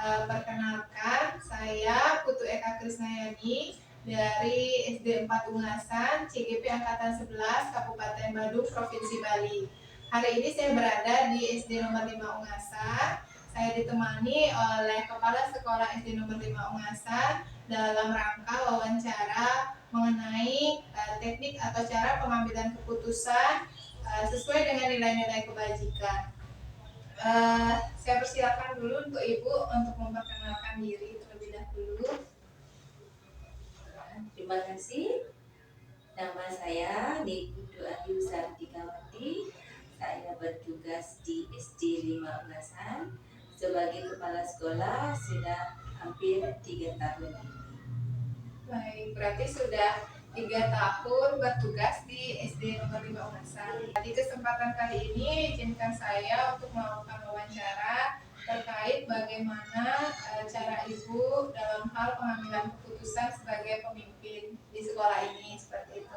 Perkenalkan, saya Putu Eka Krisnayani dari SD 4 Ungasan, CGP Angkatan 11, Kabupaten Badung, Provinsi Bali. Hari ini saya berada di SD nomor 5 Ungasan. Saya ditemani oleh Kepala Sekolah SD nomor 5 Ungasan dalam rangka wawancara mengenai teknik atau cara pengambilan keputusan sesuai dengan nilai-nilai kebajikan. Saya persilakan dulu untuk Ibu untuk memperkenalkan diri terlebih dahulu. Terima kasih. Nama saya Niputu Ayu Sartikawati. Saya bertugas di SD 5 Ungasan sebagai kepala sekolah sudah hampir 3 tahun. Baik, berarti sudah 3 tahun bertugas di SD nomor 5 Ungasan. Di kesempatan kali ini izinkan saya untuk melakukan wawancara terkait bagaimana cara Ibu dalam hal pengambilan keputusan sebagai pemimpin di sekolah ini, seperti itu.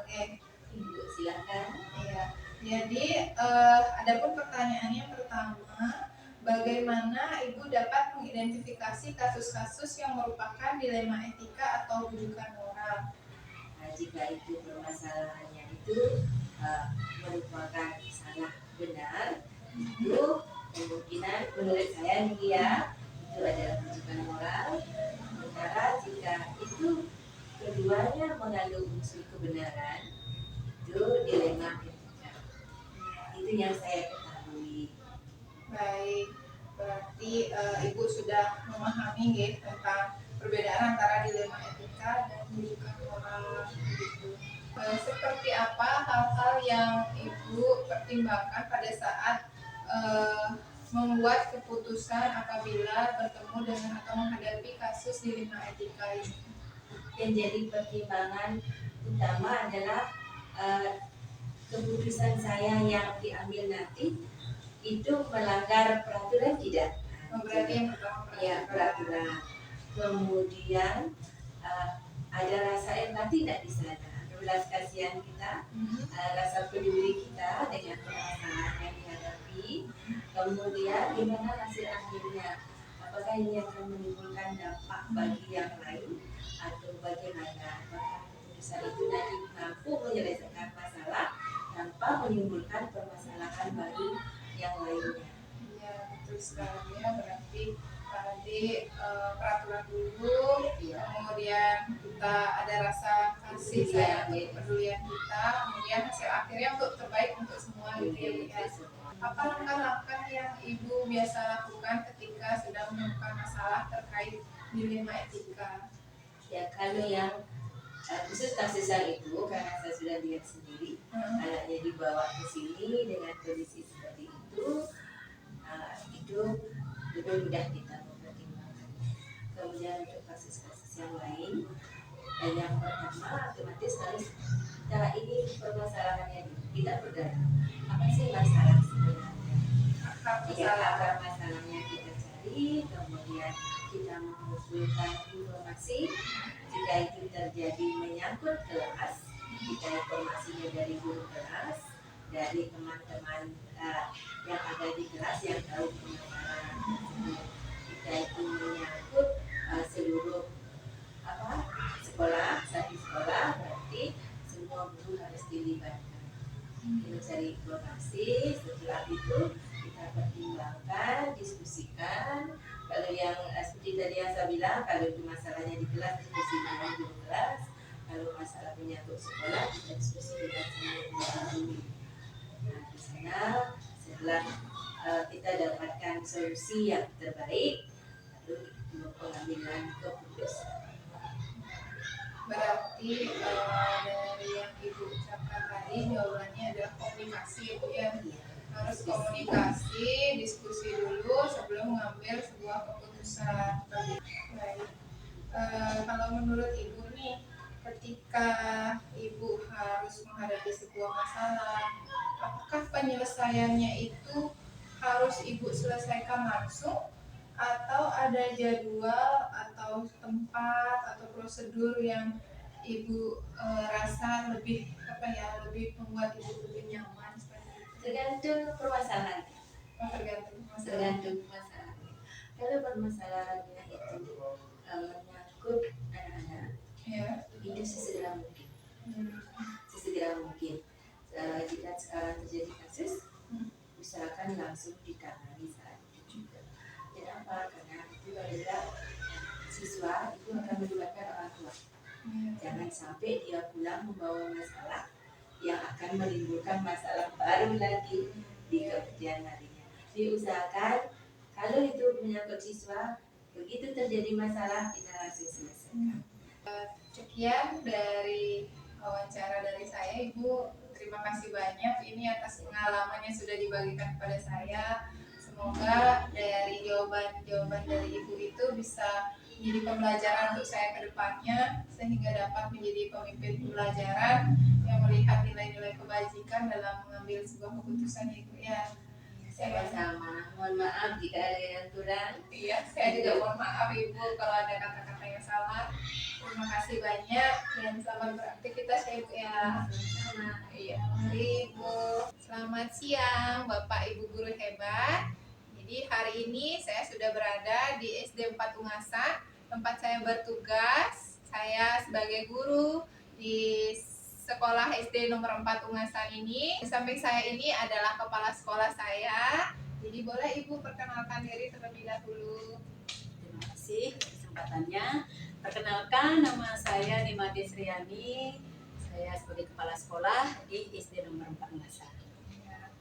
Ibu silakan. Iya. Jadi adapun pertanyaannya pertama, bagaimana Ibu dapat mengidentifikasi kasus-kasus yang merupakan dilema etika atau rujukan moral? Nah, jika itu permasalahannya itu merupakan salah benar, itu kemungkinan menurut saya nih ya, itu adalah rujukan moral. Sementara jika itu keduanya mengandung unsur kebenaran, itu dilema etika. Itu yang saya ketahui. Baik, berarti Ibu sudah memahami ya, tentang perbedaan antara dilema etika dan rujukan moral gitu. Seperti apa hal-hal yang Ibu pertimbangkan pada saat membuat keputusan apabila bertemu dengan atau menghadapi kasus dilema etika ini? Yang jadi pertimbangan utama adalah keputusan saya yang diambil nanti itu melanggar peraturan tidak? Berarti yang pertama Ya, peraturan. Kemudian ada rasa empati tidak di sana, belas kasihan kita, rasa peduli kita dengan permasalahan yang dihadapi. Kemudian gimana hasil akhirnya? Apakah ini akan menimbulkan dampak bagi yang lain atau bagaimana? Apakah keputusan itu nanti mampu menyelesaikan masalah tanpa menimbulkan permasalahan baru yang lainnya? Iya, betul sekali ya. Berarti tadi peraturan dulu, kemudian kita ada rasa kasih sayang, kepedulian kita, kemudian hasil akhirnya untuk terbaik untuk semua gitu ya. Apa langkah-langkah yang Ibu biasa lakukan ketika sedang menemukan masalah terkait dilema etika? Ya, kalau yang khusus kasus yang itu, karena saya sudah lihat sendiri, anaknya dibawa ke sini dengan kondisi seperti itu lebih mudah kita mempertimbangkan. Kemudian untuk kasus-kasus yang lain, yang pertama otomatis harus kita ini permasalahannya kita berdalam. Apa sih masalah sebenarnya? Akar masalahnya kita cari, kemudian kita mengumpulkan informasi. Jika itu terjadi menyangkut kelas, kita informasinya dari guru kelas, dari teman-teman yang ada di kelas yang tahu permasalahan tersebut. Jika itu menyangkut seluruh sekolah, satu sekolah, berarti semua guru harus dilibatkan. Kita cari informasi, setelah itu kita pertimbangkan, diskusikan. Kalau yang seperti tadi yang saya bilang, kalau itu masalahnya di kelas, diskusi dengan guru kelas. Kalau masalah menyangkut sekolah, kita diskusi dengan semua guru. Nah, di sana setelah kita dapatkan solusi yang terbaik, lalu pengambilan keputusan. Berarti dari yang Ibu ucapkan tadi jawabannya adalah komunikasi ya. Harus komunikasi, diskusi dulu sebelum mengambil sebuah keputusan. Baik. Kalau menurut Ibu nih, ketika Ibu harus menghadapi sebuah masalah, apakah penyelesaiannya itu harus Ibu selesaikan langsung atau ada jadwal atau tempat atau prosedur yang Ibu rasa lebih lebih membuat Ibu lebih nyaman seperti itu? Tergantung permasalahannya. Tergantung Tergantung permasalahannya. Kalau permasalahannya Ya. itu sesegera mungkin, Hmm. sesegera mungkin. Jika sekarang terjadi kasus, Hmm. usahakan langsung ditangani saat itu juga. Kenapa? Karena itu adalah siswa itu akan melibatkan orang tua. Jangan sampai dia pulang membawa masalah yang akan menimbulkan masalah baru lagi di kemudian harinya. Diusahakan kalau itu menyangkut siswa, begitu terjadi masalah kita langsung selesaikan. Sekian dari wawancara dari saya, Ibu. Terima kasih banyak ini atas pengalaman yang sudah dibagikan kepada saya. Semoga dari jawaban-jawaban dari Ibu itu bisa menjadi pembelajaran untuk saya ke depannya, sehingga dapat menjadi pemimpin pembelajaran yang melihat nilai-nilai kebajikan dalam mengambil sebuah keputusan, Ibu ya. Sama-sama. Mohon maaf jika ada yang kurang. Iya, saya juga mohon maaf Ibu kalau ada kata-kata yang salah. Terima kasih banyak dan selamat beraktivitas ya Ibu ya. Sama-sama. Iya, mari Ibu. Selamat siang Bapak Ibu guru hebat. Jadi hari ini saya sudah berada di SD 4 Ungasa, tempat saya bertugas. Saya sebagai guru di sekolah SD nomor 4 Ungasan ini. Di samping saya ini adalah kepala sekolah saya. Jadi boleh Ibu perkenalkan diri terlebih dahulu. Terima kasih kesempatannya. Perkenalkan, nama saya Nimade Sriani. Saya sebagai kepala sekolah di SD nomor 4 Ungasa. Ya,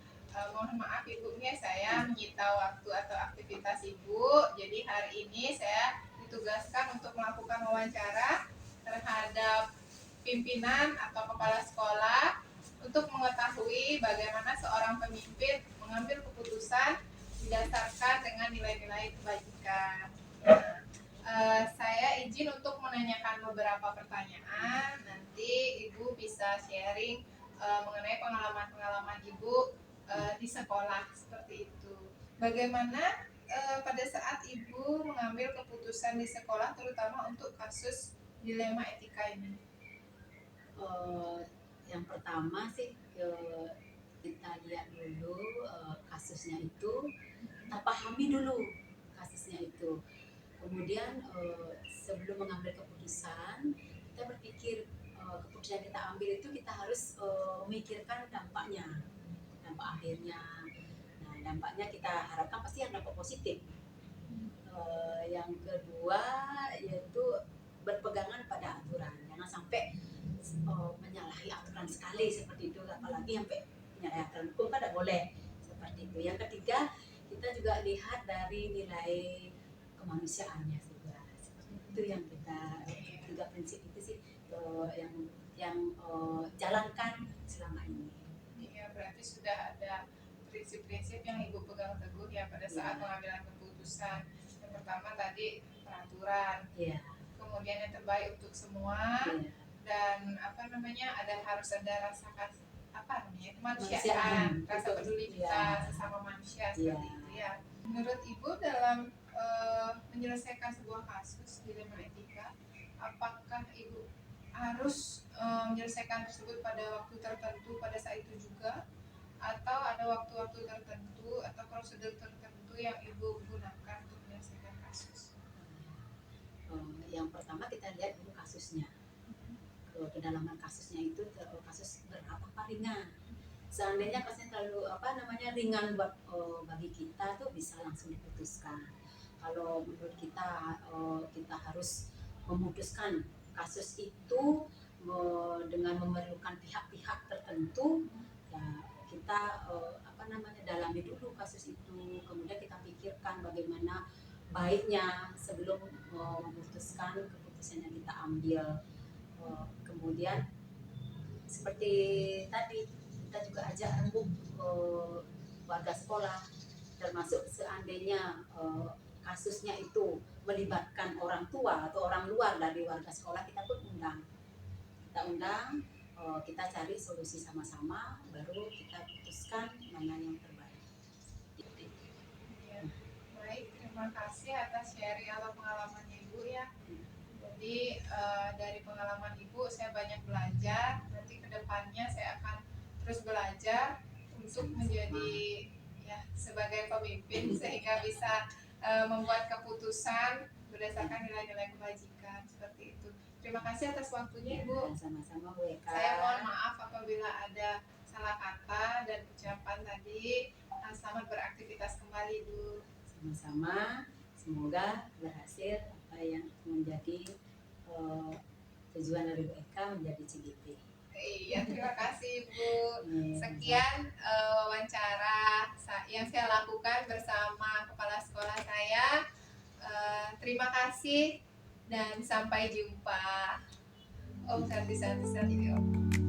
mohon maaf Ibunya, saya menyita waktu atau aktivitas Ibu. Jadi hari ini saya ditugaskan untuk melakukan wawancara terhadap pimpinan atau kepala sekolah untuk mengetahui bagaimana seorang pemimpin mengambil keputusan didasarkan dengan nilai-nilai kebajikan. Saya izin untuk menanyakan beberapa pertanyaan. Nanti Ibu bisa sharing mengenai pengalaman-pengalaman Ibu di sekolah seperti itu. Bagaimana pada saat Ibu mengambil keputusan di sekolah, terutama untuk kasus dilema etika ini? Yang pertama sih kita lihat dulu kasusnya itu, kita pahami dulu kasusnya itu. Kemudian sebelum mengambil keputusan, kita berpikir keputusan yang kita ambil itu kita harus memikirkan dampaknya, dampak akhirnya. Nah, dampaknya kita harapkan pasti yang dampak positif. Yang kedua yaitu berpegangan pada aturan, jangan sampai menyalahi aturan sekali seperti itu, apalagi sampai menyalahi aturan hukum kan tidak boleh seperti itu. Yang ketiga, kita juga lihat dari nilai kemanusiaannya juga, seperti itu yang kita tiga prinsip itu sih yang jalankan selama ini. Iya, berarti sudah ada prinsip-prinsip yang Ibu pegang teguh ya pada saat pengambilan keputusan. Yang pertama tadi peraturan, kemudian yang terbaik untuk semua, dan harus ada rasa kemanusiaan, rasa peduli kita sesama manusia seperti itu ya. Menurut Ibu dalam menyelesaikan sebuah kasus dilema etika, apakah Ibu harus menyelesaikan tersebut pada waktu tertentu pada saat itu juga, atau ada waktu-waktu tertentu atau prosedur tertentu yang Ibu gunakan untuk menyelesaikan kasus? Yang pertama kita lihat dulu kasusnya, kedalaman kasusnya itu kasus berat apa ringan. Seandainya kasusnya terlalu ringan buat bagi kita tuh bisa langsung diputuskan. Kalau menurut kita kita harus memutuskan kasus itu dengan memerlukan pihak-pihak tertentu, ya kita dalami dulu kasus itu, kemudian kita pikirkan bagaimana baiknya sebelum memutuskan keputusan yang kita ambil. Kemudian seperti tadi kita juga ajak rembuk warga sekolah, termasuk seandainya kasusnya itu melibatkan orang tua atau orang luar dari warga sekolah, kita pun undang, kita cari solusi sama-sama, baru kita putuskan mana yang terbaik. Ya, baik, terima kasih atas sharing atau pengalaman Ibu ya. Jadi dari pengalaman Ibu saya banyak belajar. Nanti kedepannya saya akan terus belajar untuk menjadi sebagai pemimpin sehingga bisa membuat keputusan berdasarkan nilai-nilai kebajikan seperti itu. Terima kasih atas waktunya Ibu. Sama-sama Bu Eka. Saya mohon maaf apabila ada salah kata dan ucapan tadi. Selamat beraktivitas kembali Bu. Sama-sama, semoga berhasil apa yang menjadi tujuan dari Bu Eka menjadi CGT. Iya, terima kasih Bu. Sekian wawancara yang saya lakukan bersama kepala sekolah saya. Terima kasih dan sampai jumpa. Om Santi Santi Santi Om.